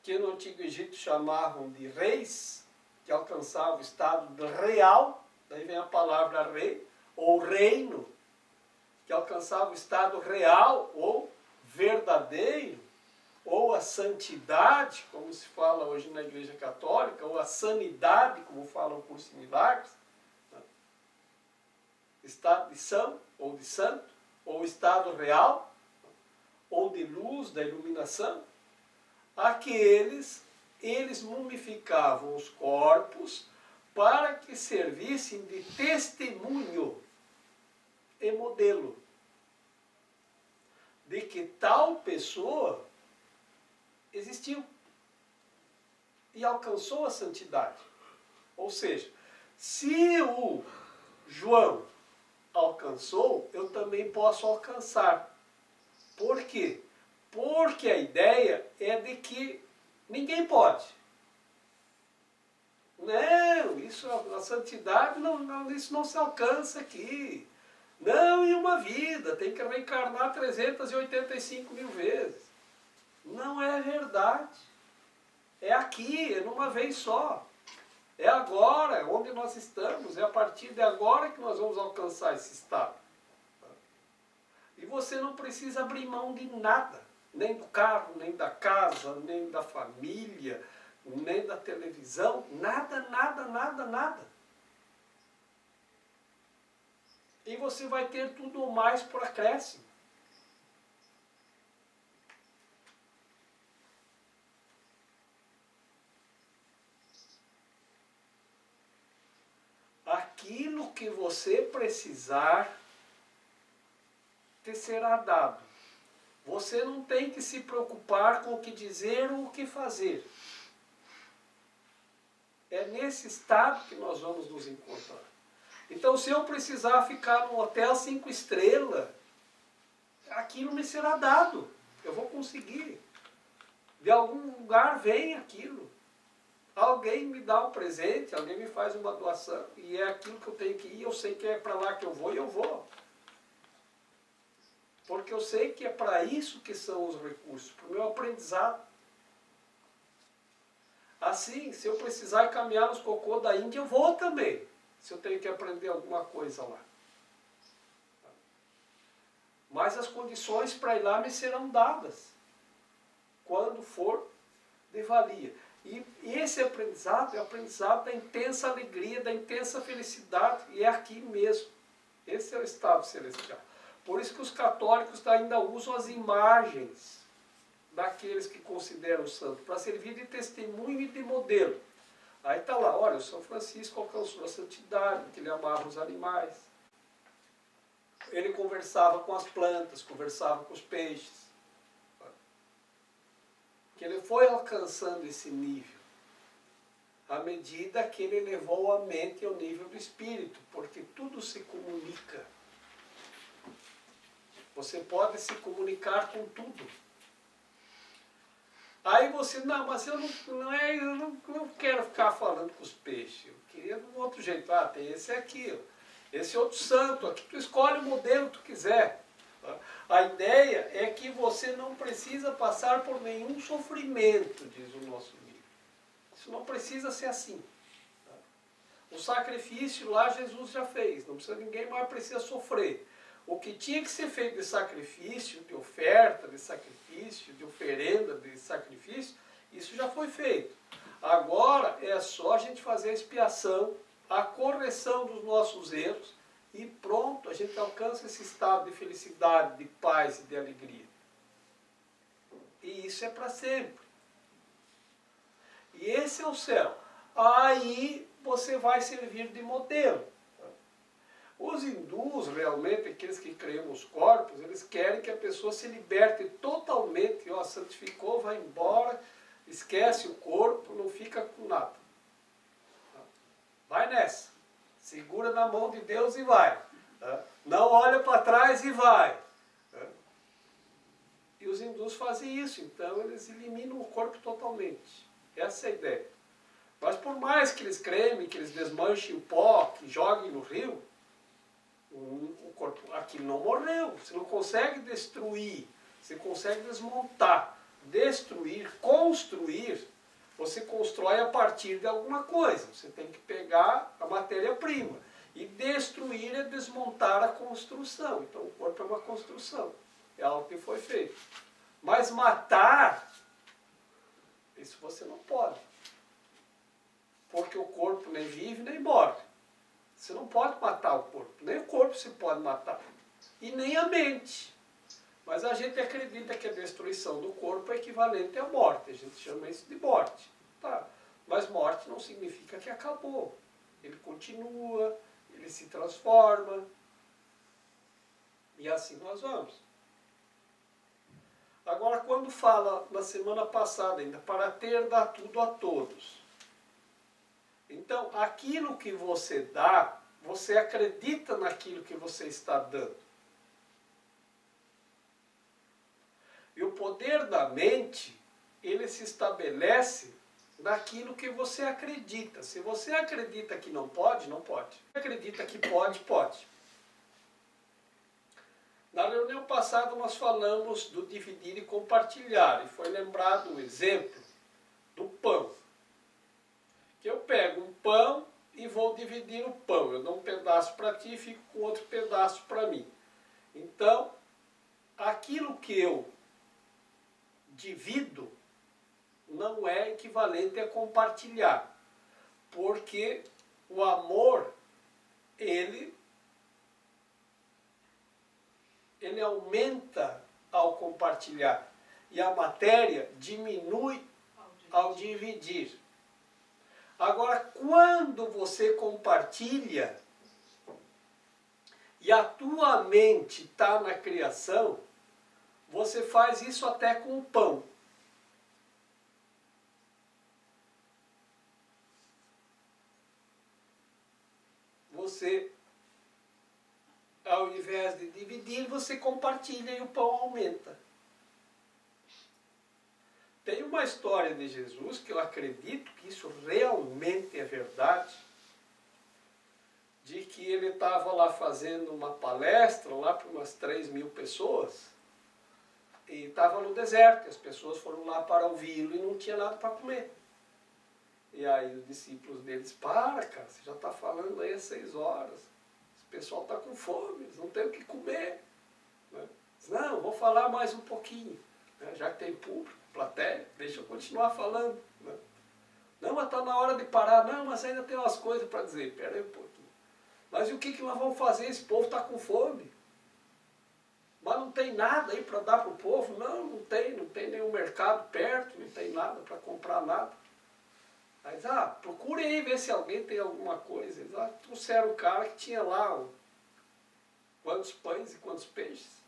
que no Antigo Egito chamavam de reis, que alcançavam o estado real, daí vem a palavra rei, ou reino, que alcançava o estado real ou verdadeiro, ou a santidade, como se fala hoje na Igreja Católica, ou a sanidade, como falam por curso de milagres, né? Estado de são, ou de santo, ou estado real, ou de luz, da iluminação. Aqueles, eles mumificavam os corpos para que servissem de testemunho e modelo de que tal pessoa existiu e alcançou a santidade. Ou seja, se o João alcançou, eu também posso alcançar. Por quê? Porque a ideia é de que ninguém pode. Não, isso, a santidade, isso não se alcança aqui. Não em uma vida, tem que reencarnar 385 mil vezes. Não é verdade. É aqui, é numa vez só. É agora, é onde nós estamos, é a partir de agora que nós vamos alcançar esse estado. E você não precisa abrir mão de nada, nem do carro, nem da casa, nem da família, nem da televisão, nada, nada, nada, nada. E você vai ter tudo mais por acréscimo. Aquilo que você precisar te será dado. Você não tem que se preocupar com o que dizer ou o que fazer. É nesse estado que nós vamos nos encontrar. Então, se eu precisar ficar num hotel 5 estrelas, aquilo me será dado. Eu vou conseguir. De algum lugar vem aquilo. Alguém me dá um presente, alguém me faz uma doação, e é aquilo que eu tenho que ir, eu sei que é para lá que eu vou, e eu vou. Porque eu sei que é para isso que são os recursos, para o meu aprendizado. Assim, se eu precisar caminhar nos cocô da Índia, eu vou também. Se eu tenho que aprender alguma coisa lá. Mas as condições para ir lá me serão dadas. Quando for de valia. E esse aprendizado é o aprendizado da intensa alegria, da intensa felicidade. E é aqui mesmo. Esse é o estado celestial. Por isso que os católicos ainda usam as imagens daqueles que consideram santo, para servir de testemunho e de modelo. Aí está lá, olha, o São Francisco alcançou a santidade, que ele amava os animais. Ele conversava com as plantas, conversava com os peixes. Que ele foi alcançando esse nível, à medida que ele elevou a mente ao nível do espírito, porque tudo se comunica. Você pode se comunicar com tudo. Aí você, não, mas eu não quero ficar falando com os peixes. Eu queria de um outro jeito. Ah, tem esse aqui, esse outro santo. Aqui tu escolhe o modelo que tu quiser. A ideia é que você não precisa passar por nenhum sofrimento, diz o nosso livro. Isso não precisa ser assim. O sacrifício lá Jesus já fez. Não precisa, ninguém mais precisa sofrer. O que tinha que ser feito de sacrifício, de oferta de sacrifício, de oferenda de sacrifício, isso já foi feito. Agora é só a gente fazer a expiação, a correção dos nossos erros e pronto, a gente alcança esse estado de felicidade, de paz e de alegria. E isso é para sempre. E esse é o céu. Aí você vai servir de modelo. Os hindus, realmente, aqueles que criam nos corpos, eles querem que a pessoa se liberte totalmente, ó, santificou, vai embora, esquece o corpo, não fica com nada. Vai nessa, segura na mão de Deus e vai. Não olha para trás e vai. E os hindus fazem isso, então eles eliminam o corpo totalmente. Essa é a ideia. Mas por mais que eles cremem, que eles desmanchem o pó, que joguem no rio, o corpo, aquilo não morreu. Você não consegue destruir, você consegue desmontar. Destruir, construir, você constrói a partir de alguma coisa. Você tem que pegar a matéria-prima. E destruir é desmontar a construção. Então o corpo é uma construção. É algo que foi feito. Mas matar, isso você não pode. Porque o corpo nem vive nem morre. Você não pode matar o corpo. Nem o corpo se pode matar. E nem a mente. Mas a gente acredita que a destruição do corpo é equivalente à morte. A gente chama isso de morte. Tá. Mas morte não significa que acabou. Ele continua, ele se transforma. E assim nós vamos. Agora, quando fala, na semana passada ainda, para ter, dá tudo a todos. Então, aquilo que você dá, você acredita naquilo que você está dando. E o poder da mente, ele se estabelece naquilo que você acredita. Se você acredita que não pode, não pode. Se acredita que pode, pode. Na reunião passada nós falamos do dividir e compartilhar. E foi lembrado o exemplo do pão. Que eu pego um pão e vou dividir o pão. Eu dou um pedaço para ti e fico com outro pedaço para mim. Então, aquilo que eu divido não é equivalente a compartilhar. Porque o amor, ele aumenta ao compartilhar. E a matéria diminui ao dividir. Agora, quando você compartilha e a tua mente está na criação, você faz isso até com o pão. Você, ao invés de dividir, você compartilha e o pão aumenta. Tem uma história de Jesus que eu acredito que isso realmente é verdade, de que ele estava lá fazendo uma palestra lá para umas 3.000 pessoas e estava no deserto, e as pessoas foram lá para ouvi-lo e não tinha nada para comer. E aí os discípulos deles, para cara, você já está falando aí às 6 horas, o pessoal está com fome, eles não têm o que comer. Não, vou falar mais um pouquinho, já que tem público, plateia, deixa eu continuar falando. Não, mas está na hora de parar. Não, mas ainda tem umas coisas para dizer. Espera aí um pouquinho. Mas e o que nós vamos fazer? Esse povo está com fome. Mas não tem nada aí para dar para o povo? Não tem nenhum mercado perto, não tem nada para comprar nada. Mas, procure aí ver se alguém tem alguma coisa. Eles trouxeram o cara que tinha lá quantos pães e quantos peixes.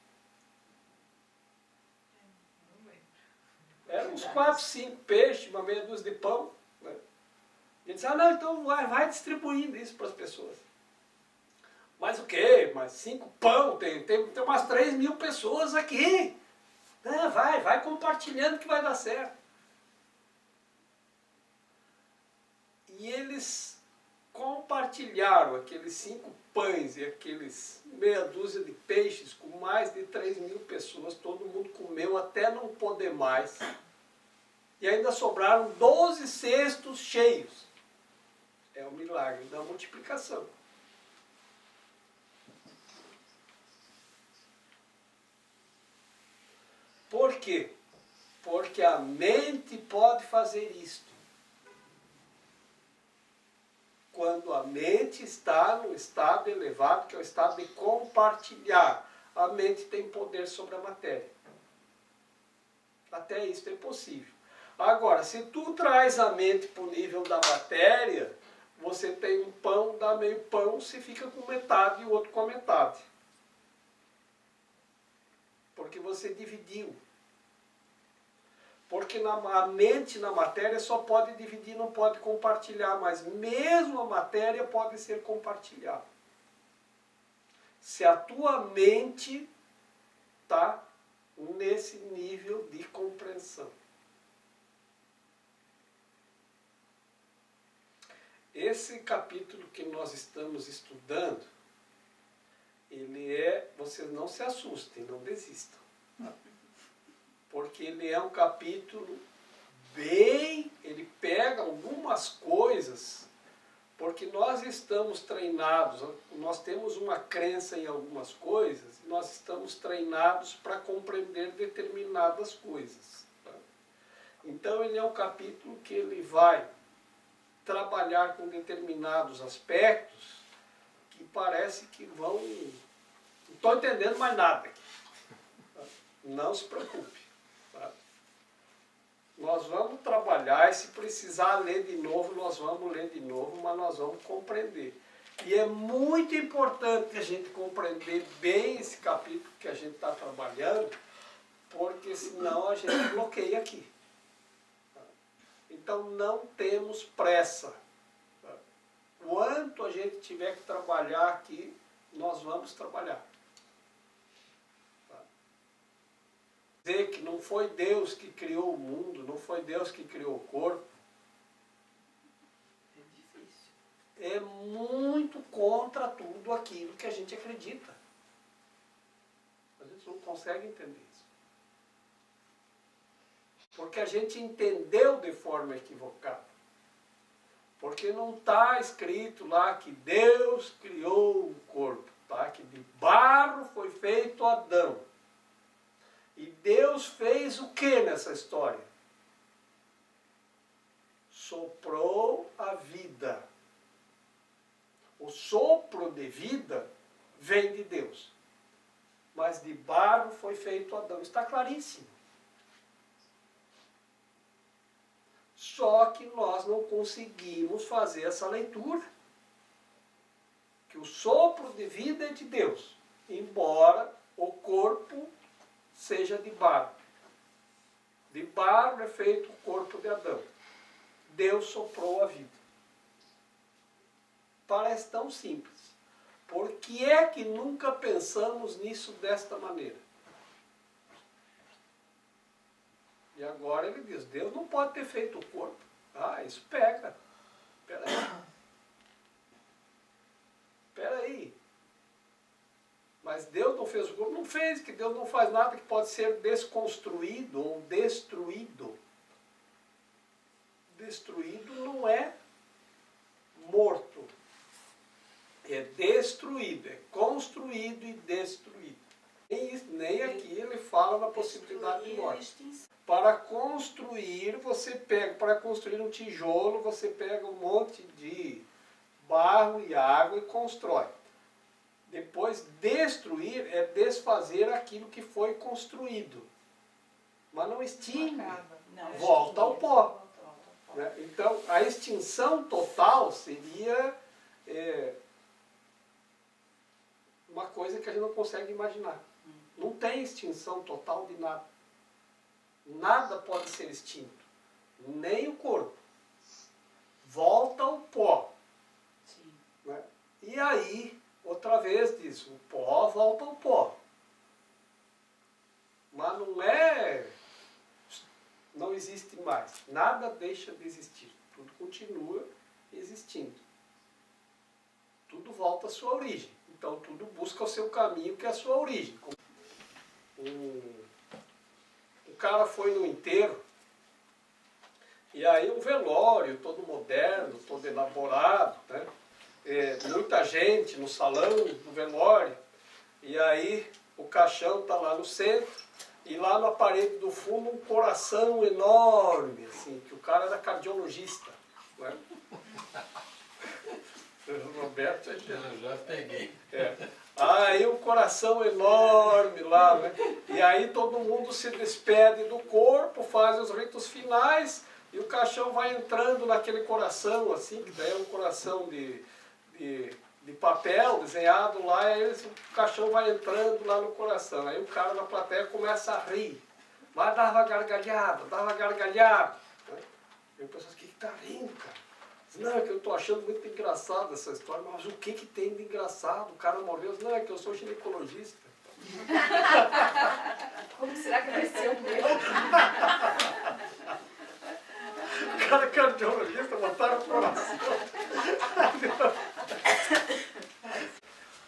Eram uns 4, 5 peixes, uma meia dúzia de pão. Né? E ele disse, não, então vai distribuindo isso para as pessoas. Mas o quê? Mas 5 pão, tem umas 3.000 pessoas aqui. Vai compartilhando que vai dar certo. E eles compartilharam aqueles 5 pães e aqueles meia dúzia de peixes com mais de 3.000 pessoas. Todo mundo comeu até não poder mais. E ainda sobraram 12 cestos cheios. É o milagre da multiplicação. Por quê? Porque a mente pode fazer isto. Quando a mente está no estado elevado, que é o estado de compartilhar, a mente tem poder sobre a matéria. Até isso é possível. Agora, se tu traz a mente para o nível da matéria, você tem um pão, dá meio pão, você fica com metade e o outro com a metade. Porque você dividiu. Porque a mente na matéria só pode dividir, não pode compartilhar, mas mesmo a matéria pode ser compartilhada. Se a tua mente está nesse nível de compreensão. Esse capítulo que nós estamos estudando, vocês não se assustem, não desistam. Porque ele é um capítulo ele pega algumas coisas, porque nós estamos treinados, nós temos uma crença em algumas coisas, nós estamos treinados para compreender determinadas coisas. Tá? Então ele é um capítulo que ele vai trabalhar com determinados aspectos que parece que vão... Não estou entendendo mais nada aqui. Tá? Não se preocupe. Tá? Nós vamos trabalhar e se precisar ler de novo, nós vamos ler de novo, mas nós vamos compreender. E é muito importante a gente compreender bem esse capítulo que a gente está trabalhando, porque senão a gente bloqueia aqui. Então não temos pressa. Quanto a gente tiver que trabalhar aqui, nós vamos trabalhar. Dizer que não foi Deus que criou o mundo, não foi Deus que criou o corpo, É difícil. é muito contra tudo aquilo que a gente acredita. A gente não consegue entender isso. Porque a gente entendeu de forma equivocada. Porque não está escrito lá que Deus criou o corpo, tá? Que de barro foi feito Adão. E Deus fez o que nessa história? Soprou a vida. O sopro de vida vem de Deus. Mas de barro foi feito Adão. Está claríssimo. Só que nós não conseguimos fazer essa leitura. Que o sopro de vida é de Deus, embora o corpo seja de barro. De barro é feito o corpo de Adão. Deus soprou a vida. Parece tão simples. Por que é que nunca pensamos nisso desta maneira? E agora ele diz, Deus não pode ter feito o corpo. Ah, isso pega. Espera aí. Mas Deus não fez o corpo? Não fez, que Deus não faz nada que pode ser desconstruído ou destruído. Destruído não é morto. É destruído, é construído e destruído. Nem aqui ele fala na possibilidade de morte. Para construir, você pega, para construir um tijolo, você pega um monte de barro e água e constrói. Depois, destruir é desfazer aquilo que foi construído. Mas não extingue, volta ao pó. Né? Então, a extinção total seria uma coisa que a gente não consegue imaginar. Não tem extinção total de nada. Nada pode ser extinto. Nem o corpo. Volta ao pó. Sim. Né? E aí, outra vez diz, o pó volta ao pó. Mas não existe mais. Nada deixa de existir. Tudo continua existindo. Tudo volta à sua origem. Então tudo busca o seu caminho, que é a sua origem. O cara foi no enterro, e aí um velório todo moderno, todo elaborado, né? Muita gente no salão do velório, e aí o caixão está lá no centro, e lá na parede do fundo um coração enorme, assim, que o cara era cardiologista. Né? O Roberto já peguei. Aí um coração enorme lá, né? E aí todo mundo se despede do corpo, faz os ritos finais, E o caixão vai entrando naquele coração, assim, que daí é um coração de papel desenhado lá, e o caixão vai entrando lá no coração. Aí o cara na plateia começa a rir. Mas dava gargalhada, né? E o pessoal, o que está rindo, cara? Não, é que eu estou achando muito engraçado essa história, mas o que tem de engraçado? O cara morreu, não, é que eu sou ginecologista. Como será que vai ser o meu? O cara é cardiologista, botaram o coração.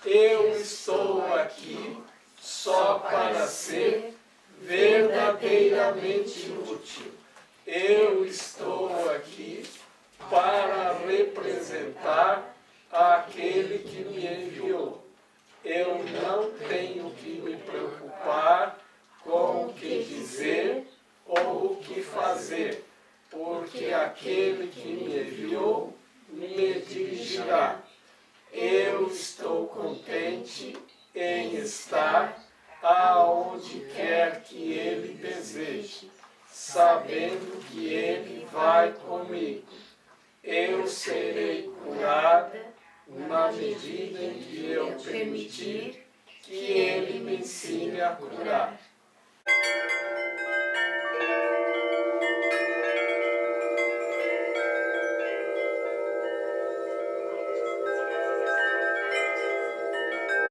Eu estou aqui só para ser verdadeiramente útil. Eu estou aqui para representar aquele que me enviou. Eu não tenho que me preocupar com o que dizer ou o que fazer, porque aquele que me enviou me dirigirá. Eu estou contente em estar aonde quer que ele deseje, sabendo que ele vai comigo. Eu serei curada na medida em que eu permitir que ele me ensine a curar.